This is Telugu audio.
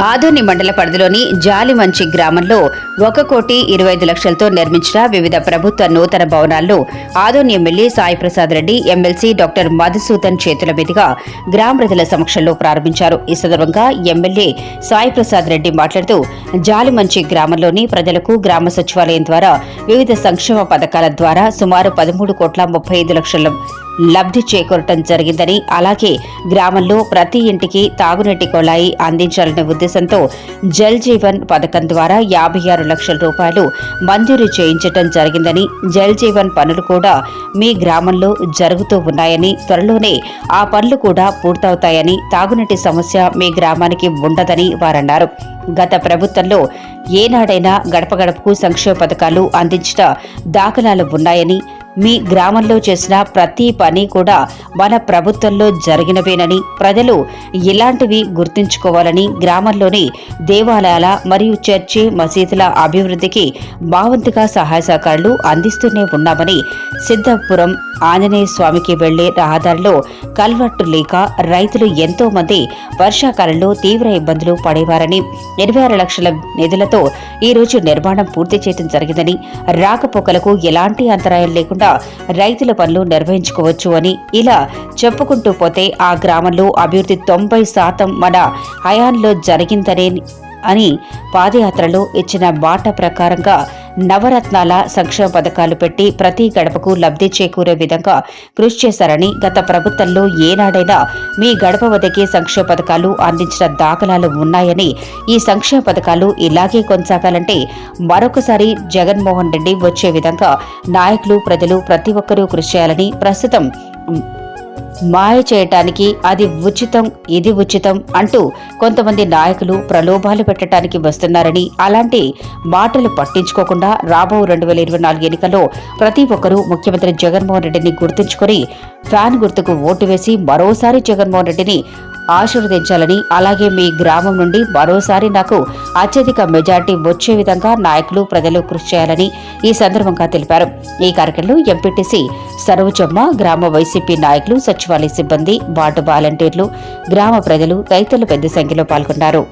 ఆదోని మండల పరిధిలోని జాలిమంచి గ్రామంలో 1,25,00,000తో నిర్మించిన వివిధ ప్రభుత్వ నూతన భవనాలను Adoni MLA Sai Prasad Reddy MLC doctor Madhusudan చేతుల మీదుగా గ్రామ ప్రజల సమక్షంలో ప్రారంభించారు. ఈ సందర్భంగా ఎమ్మెల్యే సాయి ప్రసాద్ రెడ్డి మాట్లాడుతూ జాలిమంచి గ్రామంలోని ప్రజలకు గ్రామ సచివాలయం ద్వారా వివిధ సంక్షేమ పథకాల ద్వారా సుమారు 13,35,00,000 లబ్ధి చేకూరటం జరిగిందని, అలాగే గ్రామంలో ప్రతి ఇంటికి తాగునీటి కొళాయి అందించాలనే ఉద్దేశంతో జల్ జీవన్ పథకం ద్వారా 56 లక్షల రూపాయలు మంజూరు చేయించటం జరిగిందని, జల్ జీవన్ పనులు కూడా మీ గ్రామంలో జరుగుతూ ఉన్నాయని, త్వరలోనే ఆ పనులు కూడా పూర్తవుతాయని, తాగునీటి సమస్య మీ గ్రామానికి ఉండదని వారన్నారు. గత ప్రభుత్వంలో ఏనాడైనా గడప గడపకు సంక్షేమ పథకాలు అందించిన దాఖలాలు ఉన్నాయని, మీ గ్రామంలో చేసిన ప్రతి పని కూడా మన ప్రభుత్వంలో జరిగినవేనని, ప్రజలు ఇలాంటివి గుర్తుంచుకోవాలని, గ్రామంలోని దేవాలయాల మరియు చర్చి మసీదుల అభివృద్ధికి భావంతిగా సహాయ సహకారాలు అందిస్తూనే ఉన్నామని, సిద్ధపురం ఆంజనేయ స్వామికి వెళ్లే రహదారిలో కల్వర్టు లేక రైతులు ఎంతో మంది వర్షాకాలంలో తీవ్ర ఇబ్బందులు పడేవారని, 26 లక్షల నిధులతో ఈ రోజు నిర్మాణం పూర్తి చేయడం జరిగిందని, రాకపోకలకు ఎలాంటి అంతరాయం లేకుండా రైతుల పనులు నిర్వహించుకోవచ్చు అని, ఇలా చెప్పుకుంటూ పోతే ఆ గ్రామంలో అభివృద్ధి 90% మన హయాంలో జరిగిందనే అని పాదయాత్రలో ఇచ్చిన మాట ప్రకారంగా నవరత్నాల సంక్షేమ పథకాలు పెట్టి ప్రతి గడపకు లబ్ధి చేకూరే విధంగా కృషి చేశారని, గత ప్రభుత్వంలో ఏనాడైనా మీ గడప వద్దకే సంక్షేమ పథకాలు అందించిన దాఖలాలు ఉన్నాయని, ఈ సంక్షేమ పథకాలు ఇలాగే కొనసాగాలంటే మరొకసారి జగన్మోహన్ రెడ్డి వచ్చే విధంగా నాయకులు ప్రజలు ప్రతి ఒక్కరూ కృషి చేయాలని, ప్రస్తుతం మాయ చేయటానికి అది ఉచితం ఇది ఉచితం అంటూ కొంతమంది నాయకులు ప్రలోభాలు పెట్టడానికి వస్తున్నారని, అలాంటి మాటలు పట్టించుకోకుండా రాబో 2024 ఎన్నికల్లో ప్రతి ఒక్కరూ ముఖ్యమంత్రి జగన్మోహన్ రెడ్డిని గుర్తుంచుకొని ఫ్యాన్ గుర్తుకు ఓటు వేసి మరోసారి జగన్మోహన్ రెడ్డిని ఆశీర్వదించాలని, అలాగే మీ గ్రామం నుండి మరోసారి నాకు అత్యధిక మెజార్టీ వచ్చే విధంగా నాయకులు ప్రజలు కృషి చేయాలని ఈ సందర్భంగా తెలిపారు. ఈ కార్యక్రమంలో ఎంపీటీసీ సరోజమ్మ, గ్రామ వైసీపీ నాయకులు, సచివాలయ సిబ్బంది, వార్డు వాలంటీర్లు, గ్రామ ప్రజలు తదితరులు పెద్ద సంఖ్యలో పాల్గొన్నారు.